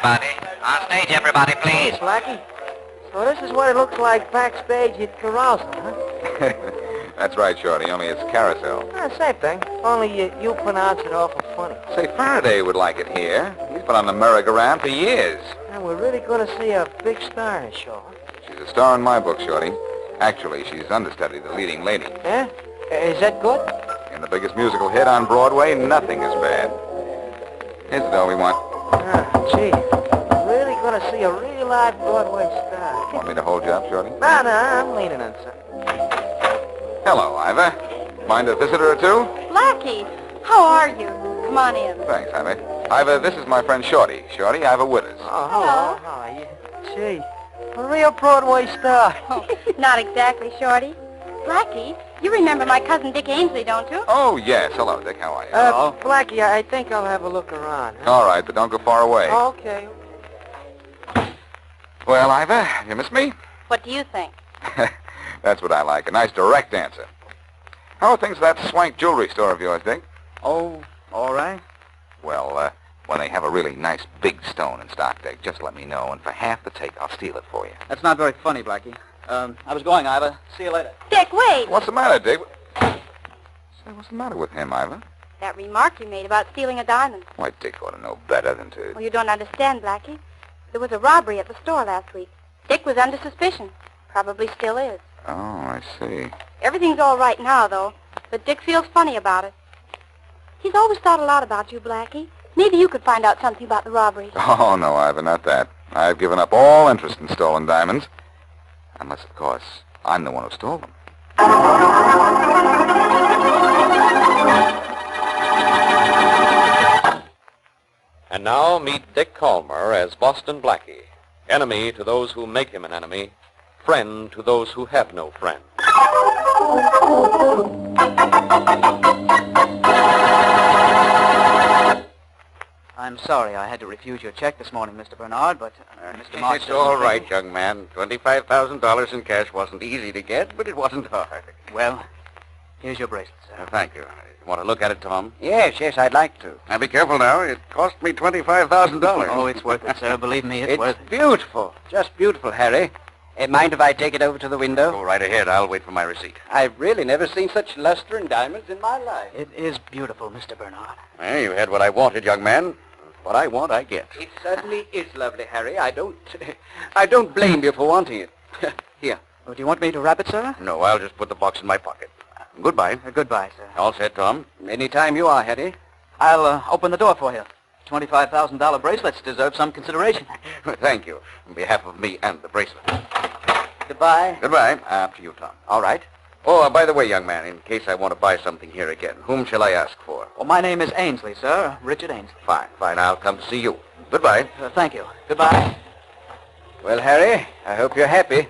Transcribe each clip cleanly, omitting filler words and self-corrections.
everybody. On stage, everybody, please. Blackie. So this is what it looks like backstage at Carousel, huh? That's right, Shorty, only it's carousel. Same thing. Only you pronounce it awful funny. Say, Farraday would like it here. He's been on the merry-go-round for years. And we're really going to see a big star in the show, huh? She's a star in my book, Shorty. Actually, she's understudy, the leading lady. Yeah? Is that good? In the biggest musical hit on Broadway, nothing is bad. Here's the dough we want. Gee. Really going to see a real live Broadway star. Want me to hold you up, Shorty? No, I'm leaning on something. Hello, Ivor. Mind a visitor or two? Blackie, how are you? Come on in. Thanks, Ivor. Ivor, this is my friend Shorty. Shorty, Ivor Withers. Oh, hello. How are you? Gee, a real Broadway star. Oh, not exactly, Shorty. Blackie, you remember my cousin Dick Ainsley, don't you? Oh, yes. Hello, Dick. How are you? Hello. Blackie, I think I'll have a look around. Huh? All right, but don't go far away. Okay. Well, Ivor, you miss me? What do you think? That's what I like. A nice direct answer. How are things at that swank jewelry store of yours, Dick? Oh, all right. Well, when they have a really nice big stone in stock, Dick, just let me know, and for half the take, I'll steal it for you. That's not very funny, Blackie. I was going, Ivor. See you later. Dick, wait. What's the matter, Dick? Say, what's the matter with him, Ivor? That remark you made about stealing a diamond. Why, Dick ought to know better than to... Well, you don't understand, Blackie. There was a robbery at the store last week. Dick was under suspicion. Probably still is. Oh, I see. Everything's all right now, though. But Dick feels funny about it. He's always thought a lot about you, Blackie. Maybe you could find out something about the robbery. Oh, no, Ivor, not that. I've given up all interest in stolen diamonds. Unless, of course, I'm the one who stole them. And now meet Dick Kollmar as Boston Blackie. Enemy to those who make him an enemy. Friend to those who have no friend. I'm sorry I had to refuse your check this morning, Mr. Bernard, but Mr. March... It's all right, young man. $25,000 in cash wasn't easy to get, but it wasn't hard. Well, here's your bracelet, sir. Thank you. Want to look at it, Tom? Yes, I'd like to. Now, be careful now. It cost me $25,000. Oh, it's worth it, sir. Believe me, it's worth it. Beautiful. Just beautiful, Harry. Mind if I take it over to the window? Go right ahead. I'll wait for my receipt. I've really never seen such luster in diamonds in my life. It is beautiful, Mr. Bernard. Well, you had what I wanted, young man. What I want, I get. It certainly is lovely, Harry. I don't blame you for wanting it. Here. Oh, do you want me to wrap it, sir? No, I'll just put the box in my pocket. Goodbye. Goodbye, sir. All set, Tom? Anytime you are, Harry. I'll open the door for you. $25,000 bracelets deserve some consideration. Thank you. On behalf of me and the bracelet. Goodbye. Goodbye. After you, Tom. All right. Oh, by the way, young man, in case I want to buy something here again, whom shall I ask for? Well, my name is Ainsley, sir. Richard Ainsley. Fine. I'll come to see you. Goodbye. Thank you. Goodbye. Well, Harry, I hope you're happy.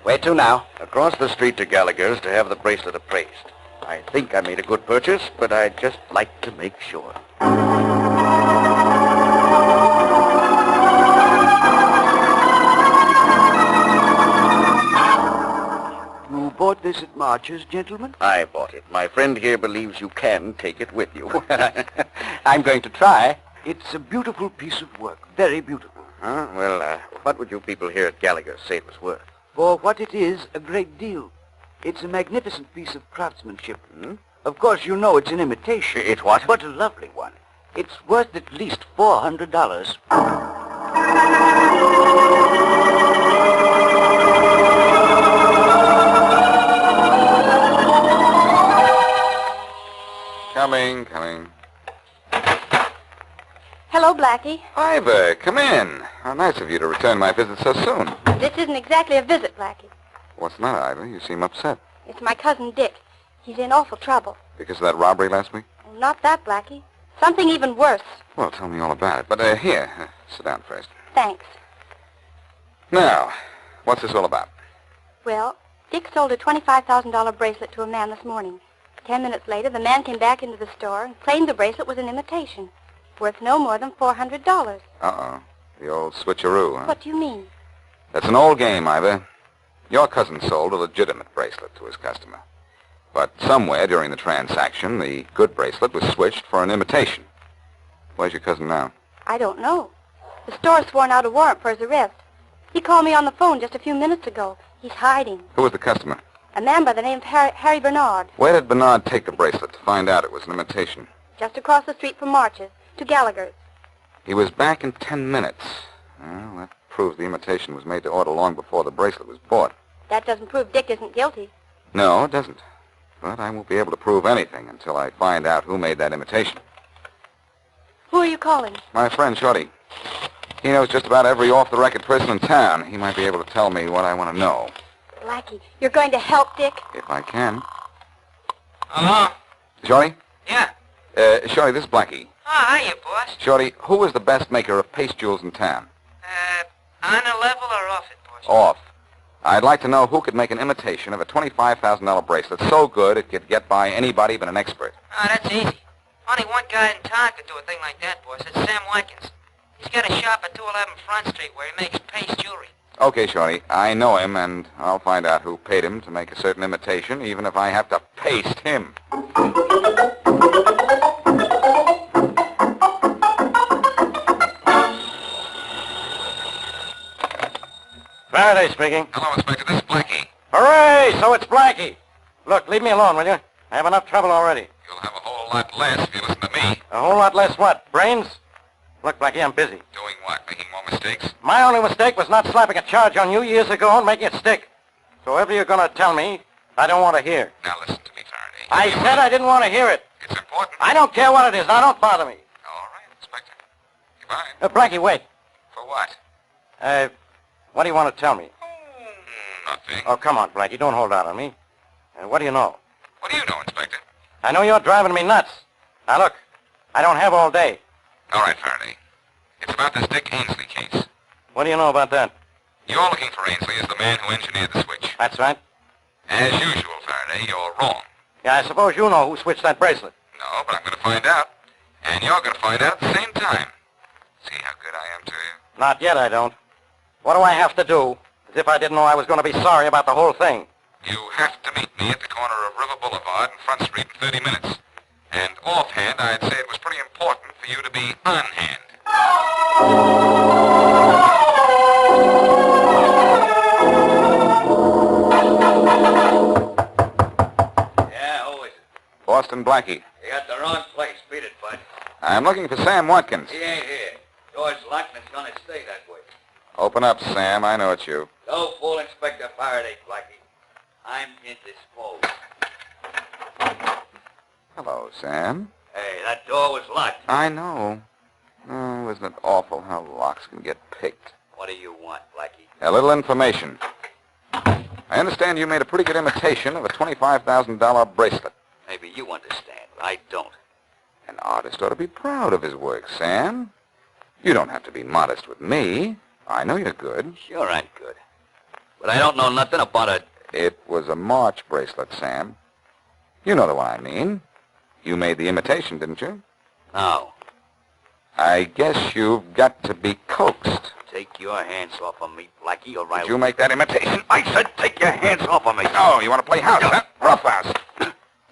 Where to now? Across the street to Gallagher's to have the bracelet appraised. I think I made a good purchase, but I'd just like to make sure. You bought this at March's, gentlemen? I bought it. My friend here believes you can take it with you. I'm going to try. It's a beautiful piece of work. Very beautiful. Huh? Well, what would you people here at Gallagher's say it was worth? For what it is, a great deal. It's a magnificent piece of craftsmanship. Of course, you know it's an imitation. It's what? But a lovely one. It's worth at least $400. Coming. Hello, Blackie. Ivor, come in. How nice of you to return my visit so soon. This isn't exactly a visit, Blackie. What's the matter, Ivor? You seem upset. It's my cousin Dick. He's in awful trouble. Because of that robbery last week? Well, not that, Blackie. Something even worse. Well, tell me all about it. But here, sit down first. Thanks. Now, what's this all about? Well, Dick sold a $25,000 bracelet to a man this morning. 10 minutes later, the man came back into the store and claimed the bracelet was an imitation, worth no more than $400. Uh-oh. The old switcheroo, huh? What do you mean? That's an old game, Ivor. Your cousin sold a legitimate bracelet to his customer. But somewhere during the transaction, the good bracelet was switched for an imitation. Where's your cousin now? I don't know. The store's sworn out a warrant for his arrest. He called me on the phone just a few minutes ago. He's hiding. Who was the customer? A man by the name of Harry Bernard. Where did Bernard take the bracelet to find out it was an imitation? Just across the street from March's, to Gallagher's. He was back in 10 minutes. Well, that proves the imitation was made to order long before the bracelet was bought. That doesn't prove Dick isn't guilty. No, it doesn't. But I won't be able to prove anything until I find out who made that imitation. Who are you calling? My friend Shorty. He knows just about every off-the-record person in town. He might be able to tell me what I want to know. Blackie, you're going to help Dick? If I can. Hello? Shorty? Yeah. Shorty, this is Blackie. Oh, hiya, boss. Shorty, who is the best maker of paste jewels in town? On a level or off it, boss? Off. I'd like to know who could make an imitation of a $25,000 bracelet so good it could get by anybody but an expert. Oh, that's easy. Only one guy in town could do a thing like that, boss. It's Sam Watkins. He's got a shop at 211 Front Street where he makes paste jewelry. Okay, Shorty, I know him, and I'll find out who paid him to make a certain imitation, even if I have to paste him. Faraday speaking. Hello, Inspector. This is Blackie. Hooray! So it's Blackie. Look, leave me alone, will you? I have enough trouble already. You'll have a whole lot less if you listen to me. A whole lot less what? Brains? Look, Blackie, I'm busy. Doing what? Making more mistakes? My only mistake was not slapping a charge on you years ago and making it stick. So whatever you're going to tell me, I don't want to hear. Now listen to me, Faraday. I said I didn't want to hear it. It's important. I don't care what it is. Now don't bother me. All right, Inspector. Goodbye. Blackie, wait. For what? What do you want to tell me? Nothing. Oh, come on, Blackie. Don't hold out on me. What do you know? What do you know, Inspector? I know you're driving me nuts. Now, look, I don't have all day. All right, Faraday. It's about this Dick Ainsley case. What do you know about that? You're looking for Ainsley as the man who engineered the switch. That's right. As usual, Faraday, you're wrong. Yeah, I suppose you know who switched that bracelet. No, but I'm going to find out. And you're going to find out at the same time. See how good I am to you? Not yet, I don't. What do I have to do? As if I didn't know I was going to be sorry about the whole thing. You have to meet me at the corner of River Boulevard and Front Street in 30 minutes. And offhand, I'd say it was pretty important for you to be on hand. Yeah, who is it? Boston Blackie. You got the wrong place. Beat it, bud. I'm looking for Sam Watkins. He ain't here. Door's locked and it's gonna stay that way. Open up, Sam. I know it's you. Don't fool Inspector Farraday, Blackie. I'm indisposed. Hello, Sam. Hey, that door was locked. I know. Oh, isn't it awful how locks can get picked? What do you want, Blackie? A little information. I understand you made a pretty good imitation of a $25,000 bracelet. Maybe you understand, but I don't. An artist ought to be proud of his work, Sam. You don't have to be modest with me. I know you're good. Sure I'm good. But I don't know nothing about it. It was a March bracelet, Sam. You know the one I mean. You made the imitation, didn't you? No. I guess you've got to be coaxed. Take your hands off of me, Blackie, or Did you make that imitation? I said take your hands off of me. Oh, you want to play house, huh? Rough house.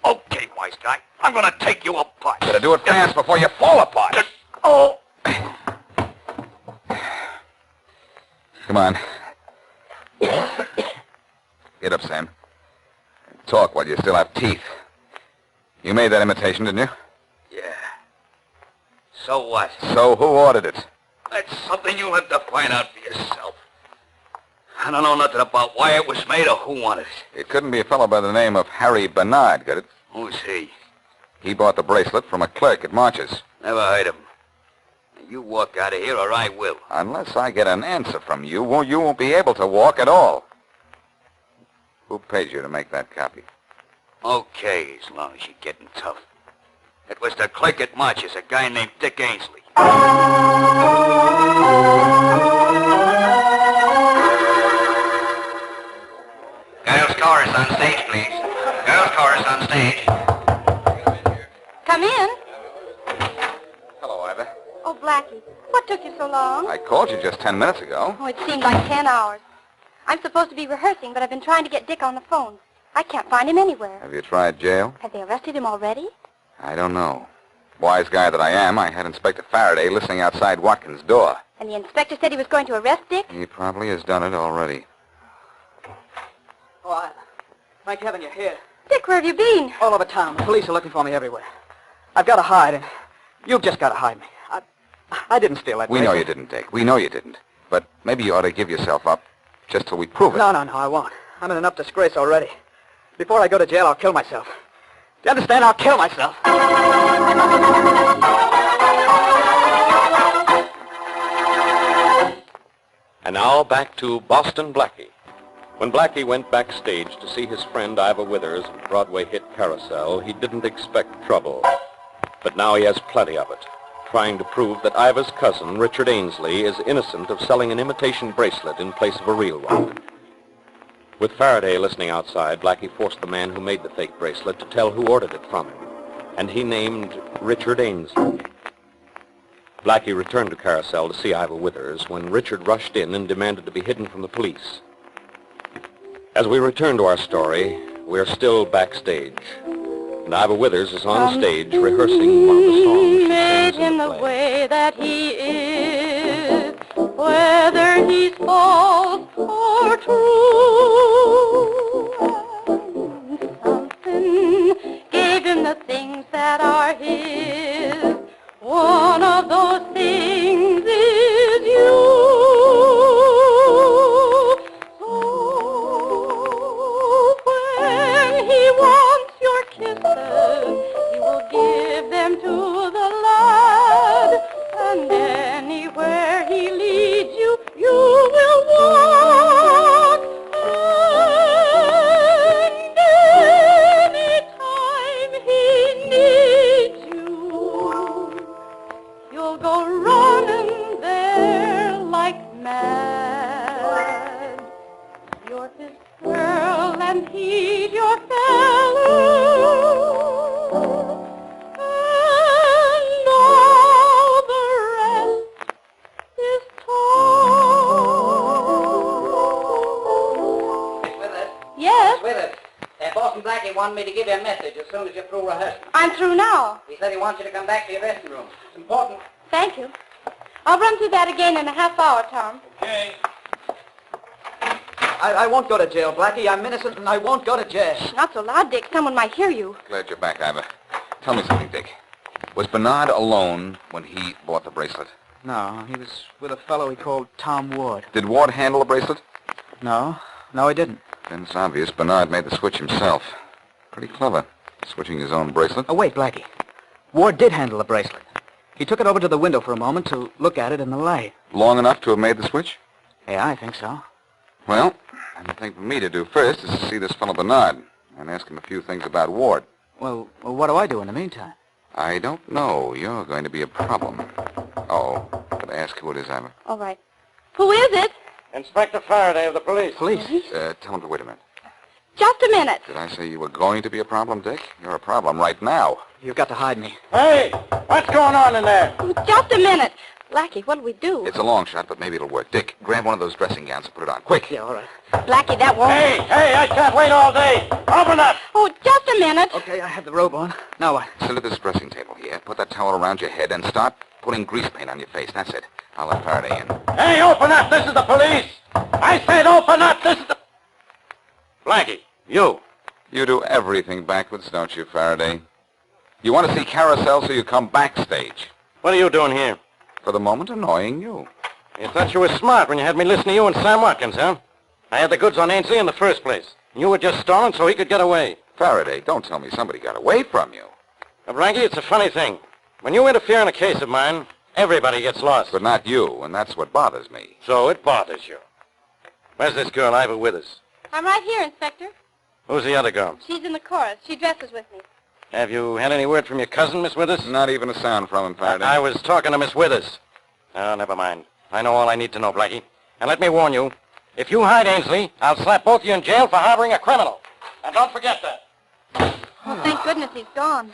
Okay, wise guy. I'm gonna take you apart. Better do it fast before you fall apart. Oh! Come on. Get up, Sam. Talk while you still have teeth. You made that imitation, didn't you? Yeah. So what? So who ordered it? That's something you'll have to find out for yourself. I don't know nothing about why it was made or who wanted it. It couldn't be a fellow by the name of Harry Bernard, could it? Who's he? He bought the bracelet from a clerk at March's. Never heard of him. You walk out of here or I will. Unless I get an answer from you, you won't be able to walk at all. Who paid you to make that copy? Okay, as long as you're getting tough. It was the clerk at March's, a guy named Dick Ainsley. Girls' chorus on stage, please. Girls' chorus on stage. Come in. Hello, Ivor. Oh, Blackie, what took you so long? I called you just 10 minutes ago. Oh, it seemed like 10 hours. I'm supposed to be rehearsing, but I've been trying to get Dick on the phone. I can't find him anywhere. Have you tried jail? Have they arrested him already? I don't know. Wise guy that I am, I had Inspector Farraday listening outside Watkins' door. And the inspector said he was going to arrest Dick? He probably has done it already. Oh, thank heaven you're here. Dick, where have you been? All over town. The police are looking for me everywhere. I've got to hide, and you've just got to hide me. I didn't steal that We bracelet. know you didn't, Dick. We know you didn't. But maybe you ought to give yourself up just till we prove it. No, I won't. I'm in enough disgrace already. Before I go to jail, I'll kill myself. Do you understand? I'll kill myself. And now back to Boston Blackie. When Blackie went backstage to see his friend Ivor Withers' Broadway hit Carousel, he didn't expect trouble. But now he has plenty of it, trying to prove that Ivor's cousin, Richard Ainsley, is innocent of selling an imitation bracelet in place of a real one. With Farraday listening outside, Blackie forced the man who made the fake bracelet to tell who ordered it from him, and he named Richard Ainsley. Blackie returned to Carousel to see Ivor Withers when Richard rushed in and demanded to be hidden from the police. As we return to our story, we are still backstage, and Ivor Withers is on stage rehearsing one of the songs she Made sings him in the the play. way that he is, whether he's false or true. And something gave him the things that are his. One of those things is you. So when he wants your kisses, he will give them to the lad, and anywhere he leads you, you will walk. And anytime he needs you, you'll go running there like mad. You're his girl and he's your fellow. And all the rest is talk. Yes? Withers, Boston Blackie wanted me to give you a message as soon as you're through rehearsing. I'm through now. He said he wants you to come back to your dressing room. It's important. Thank you. I'll run through that again in a half hour, Tom. Okay. I won't go to jail, Blackie. I'm innocent, and I won't go to jail. Not so loud, Dick. Someone might hear you. Glad you're back, Ivor. Tell me something, Dick. Was Bernard alone when he bought the bracelet? No, he was with a fellow he called Tom Ward. Did Ward handle the bracelet? No, he didn't. Then it's obvious Bernard made the switch himself. Pretty clever, switching his own bracelet. Oh, wait, Blackie. Ward did handle the bracelet. He took it over to the window for a moment to look at it in the light. Long enough to have made the switch? Yeah, I think so. Well, the thing for me to do first is to see this fellow Bernard and ask him a few things about Ward. Well, what do I do in the meantime? I don't know. You're going to be a problem. Oh, but ask who it is, Ivor. All right. Who is it? Inspector Farraday of the police. Police? Tell him to wait a minute. Just a minute. Did I say you were going to be a problem, Dick? You're a problem right now. You've got to hide me. Hey, what's going on in there? Just a minute. Blackie, what'll we do? It's a long shot, but maybe it'll work. Dick, grab one of those dressing gowns and put it on. Quick. Yeah, all right. Blackie, that won't... Hey, I can't wait all day. Open up. Oh, just a minute. Okay, I have the robe on. Now what? Sit at this dressing table here. Put that towel around your head and start putting grease paint on your face. That's it. I'll let Farraday in. Hey, open up. This is the police. I said open up. This is the... Blackie, you. You do everything backwards, don't you, Farraday? You want to see Carousel, so you come backstage. What are you doing here? For the moment, annoying you. You thought you were smart when you had me listen to you and Sam Watkins, huh? I had the goods on Ainsley in the first place. You were just stalling so he could get away. Farraday, don't tell me somebody got away from you. Now, Blackie, it's a funny thing. When you interfere in a case of mine, everybody gets lost. But not you, and that's what bothers me. So it bothers you. Where's this girl, Ivor Withers? I'm right here, Inspector. Who's the other girl? She's in the chorus. She dresses with me. Have you had any word from your cousin, Miss Withers? Not even a sound from him, Farraday. I was talking to Miss Withers. Oh, never mind. I know all I need to know, Blackie. And let me warn you, if you hide Ainsley, I'll slap both of you in jail for harboring a criminal. And don't forget that. Oh, thank goodness he's gone.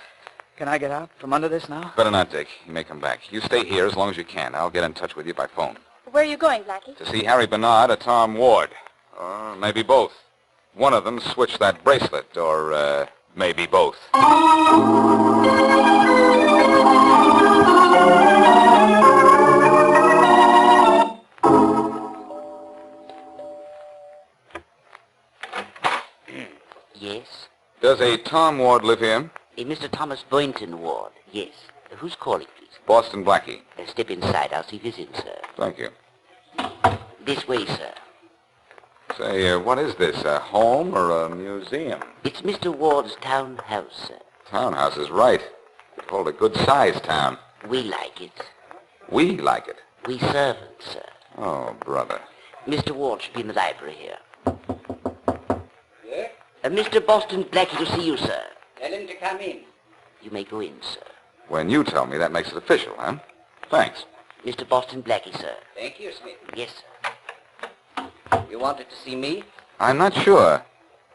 Can I get out from under this now? Better not, Dick. He may come back. You stay here as long as you can. I'll get in touch with you by phone. Where are you going, Blackie? To see Harry Bernard or Tom Ward. Or maybe both. One of them switched that bracelet, or maybe both. Yes? Does a Tom Ward live here? Mr. Thomas Boynton Ward, yes. Who's calling, please? Boston Blackie. Step inside. I'll see if he's in, sir. Thank you. This way, sir. Say, what is this, a home or a museum? It's Mr. Ward's townhouse, sir. Townhouse is right. It hold a good-sized town. We like it. We like it. We servants, sir. Oh, brother. Mr. Ward should be in the library here. Yeah? Mr. Boston Blackie to see you, sir. Tell him to come in. You may go in, sir. When you tell me, that makes it official, huh? Thanks. Mr. Boston Blackie, sir. Thank you, Smith. Yes, sir. You wanted to see me? I'm not sure.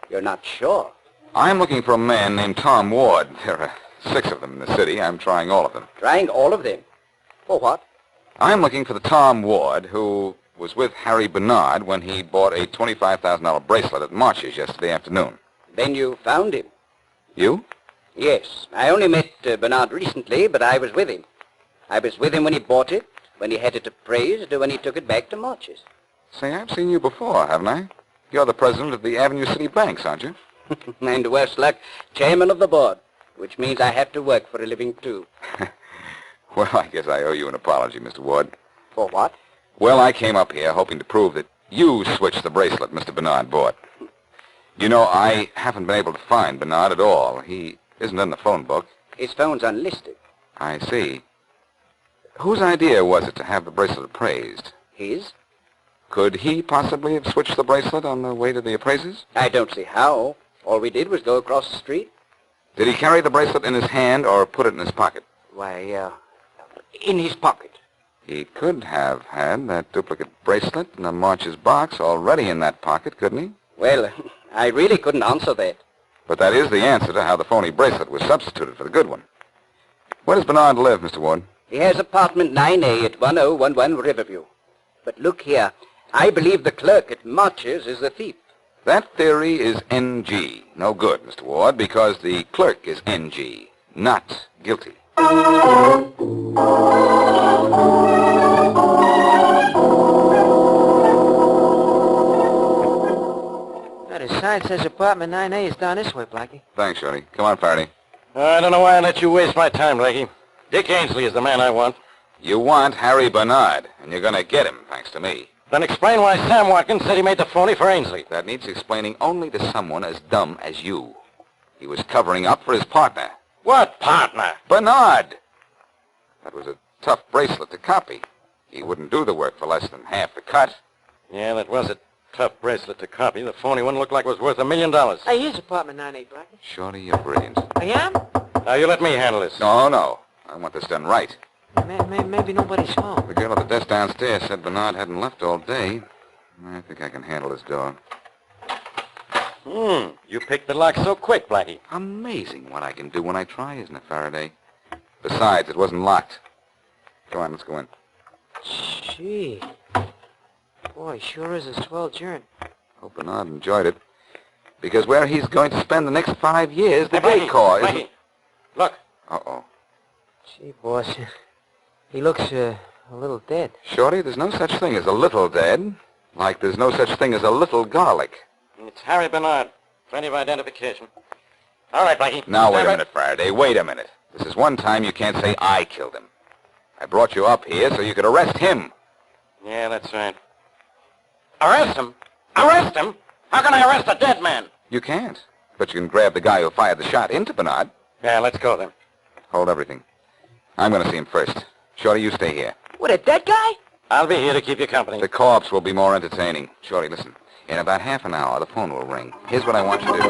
You're not sure? I'm looking for a man named Tom Ward. There are 6 of them in the city. I'm trying all of them. Trying all of them? For what? I'm looking for the Tom Ward who was with Harry Bernard when he bought a $25,000 bracelet at March's yesterday afternoon. Then you found him? You? Yes. I only met Bernard recently, but I was with him. I was with him when he bought it, when he had it appraised, when he took it back to March's. Say, I've seen you before, haven't I? You're the president of the Avenue City Banks, aren't you? And worse luck, chairman of the board, which means I have to work for a living, too. Well, I guess I owe you an apology, Mr. Ward. For what? Well, I came up here hoping to prove that you switched the bracelet Mr. Bernard bought. You know, I haven't been able to find Bernard at all. He isn't in the phone book. His phone's unlisted. I see. Whose idea was it to have the bracelet appraised? His? Could he possibly have switched the bracelet on the way to the appraisers? I don't see how. All we did was go across the street. Did he carry the bracelet in his hand or put it in his pocket? Why, in his pocket. He could have had that duplicate bracelet in the March's box already in that pocket, couldn't he? Well, I really couldn't answer that. But that is the answer to how the phony bracelet was substituted for the good one. Where does Bernard live, Mr. Ward? He has apartment 9A at 1011 Riverview. But look here, I believe the clerk at March's is the thief. That theory is NG. No good, Mr. Ward, because the clerk is NG, not guilty. The sign says apartment 9A is down this way, Blackie. Thanks, Shorty. Come on, Farraday. I don't know why I let you waste my time, Blackie. Dick Ainsley is the man I want. You want Harry Bernard, and you're going to get him, thanks to me. Then explain why Sam Watkins said he made the phony for Ainsley. That needs explaining only to someone as dumb as you. He was covering up for his partner. What partner? Bernard! That was a tough bracelet to copy. He wouldn't do the work for less than half the cut. Yeah, that was a tough bracelet to copy. The phony one looked like it was worth $1 million. Hey, here's apartment 9A, Blackie. Shorty, you're brilliant. I am? Now, you let me handle this. No. I want this done right. Maybe nobody's home. The girl at the desk downstairs said Bernard hadn't left all day. I think I can handle this door. You picked the lock so quick, Blackie. Amazing what I can do when I try, isn't it, Farraday? Besides, it wasn't locked. Come on, let's go in. Gee. Boy, sure is a swell journey. Hope Bernard enjoyed it. Because where he's going to spend the next 5 years, the Hey, big car is... Blackie, look. Uh-oh. Gee, boss, he looks a little dead. Shorty, there's no such thing as a little dead. Like there's no such thing as a little garlic. It's Harry Bernard. Plenty of identification. All right, Blackie. Now, wait Stand a right- minute, Farraday. Wait a minute. This is one time you can't say I killed him. I brought you up here so you could arrest him. Yeah, that's right. Arrest him? Arrest him? How can I arrest a dead man? You can't. But you can grab the guy who fired the shot into Bernard. Yeah, let's go then. Hold everything. I'm going to see him first. Shorty, you stay here. What, a dead guy? I'll be here to keep you company. The corpse will be more entertaining. Shorty, listen. In about half an hour, the phone will ring. Here's what I want you to do.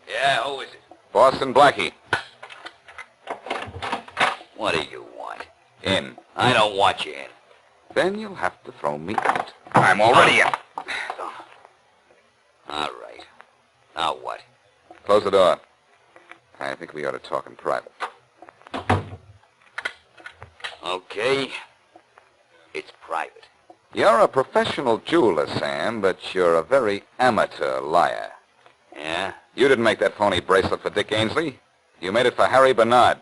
Yeah, who is it? Boston Blackie. What do you want? In. I don't want you in. Then you'll have to throw me out. I'm already in. All right. Now what? Close the door. I think we ought to talk in private. Okay. It's private. You're a professional jeweler, Sam, but you're a very amateur liar. Yeah? You didn't make that phony bracelet for Dick Ainsley. You made it for Harry Bernard.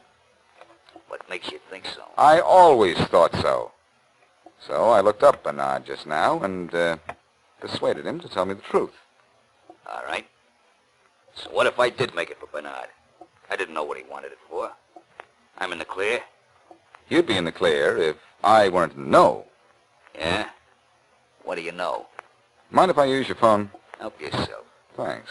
What makes you think so? I always thought so. So I looked up Bernard just now and persuaded him to tell me the truth. All right. So what if I did make it for Bernard? I didn't know what he wanted it for. I'm in the clear. You'd be in the clear if I weren't in the know. Yeah? What do you know? Mind if I use your phone? Help yourself. Thanks.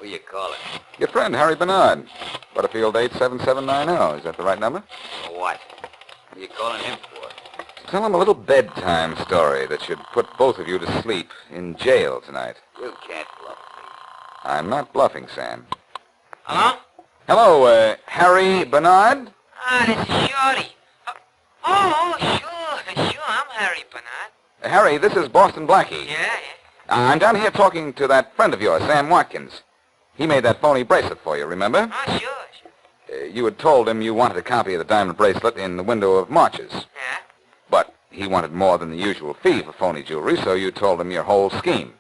Who you calling? Your friend, Harry Bernard. Butterfield 87790. Is that the right number? For what? What are you calling him for? Tell him a little bedtime story that should put both of you to sleep in jail tonight. You can't bluff me. I'm not bluffing, Sam. Hello? Hello, Harry Bernard? Ah, this is Shorty. Sure. I'm Harry Bernard. Harry, this is Boston Blackie. Yeah. I'm down here talking to that friend of yours, Sam Watkins. He made that phony bracelet for you, remember? Oh, sure. You had told him you wanted a copy of the diamond bracelet in the window of March's. Yeah? But he wanted more than the usual fee for phony jewelry, so you told him your whole scheme.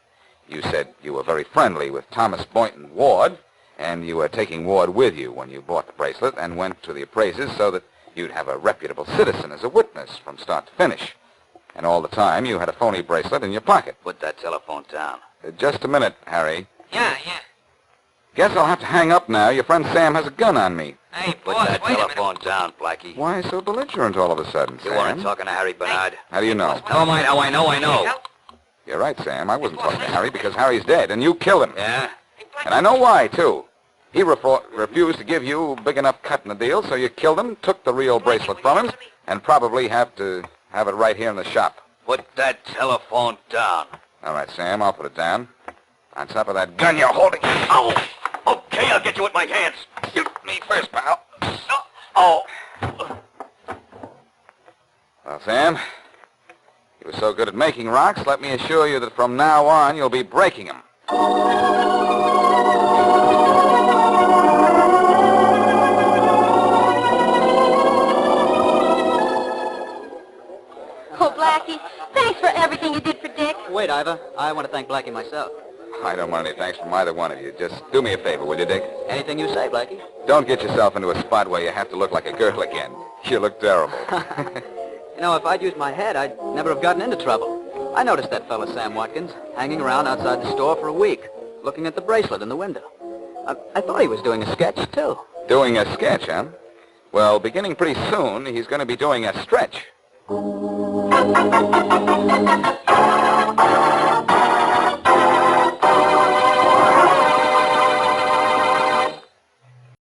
You said you were very friendly with Thomas Boynton Ward, and you were taking Ward with you when you bought the bracelet and went to the appraisers so that you'd have a reputable citizen as a witness from start to finish. And all the time, you had a phony bracelet in your pocket. Put that telephone down. Just a minute, Harry. Yeah. Guess I'll have to hang up now. Your friend Sam has a gun on me. Hey, Put boss, that wait a telephone minute. down, Blackie. Why so belligerent all of a sudden, You Sam? weren't talking to Harry Bernard? How do you know? How am I know? I know. You're right, Sam. I wasn't talking to Harry because Harry's dead, and you killed him. Yeah? And I know why, too. He refused to give you a big enough cut in the deal, so you killed him, took the real bracelet from him, and probably have to have it right here in the shop. Put that telephone down. All right, Sam, I'll put it down. On top of that gun you're holding. Oh! Okay, I'll get you with my hands. Shoot me first, pal. Oh! Well, Sam, you were so good at making rocks, let me assure you that from now on you'll be breaking them. Oh, Blackie, thanks for everything you did for Dick. Wait, Ivor. I want to thank Blackie myself. I don't want any thanks from either one of you. Just do me a favor, will you, Dick? Anything you say, Blackie. Don't get yourself into a spot where you have to look like a girl again. You look terrible. You know, if I'd used my head, I'd never have gotten into trouble. I noticed that fella, Sam Watkins, hanging around outside the store for a week, looking at the bracelet in the window. I thought he was doing a sketch, too. Doing a sketch, huh? Well, beginning pretty soon, he's going to be doing a stretch.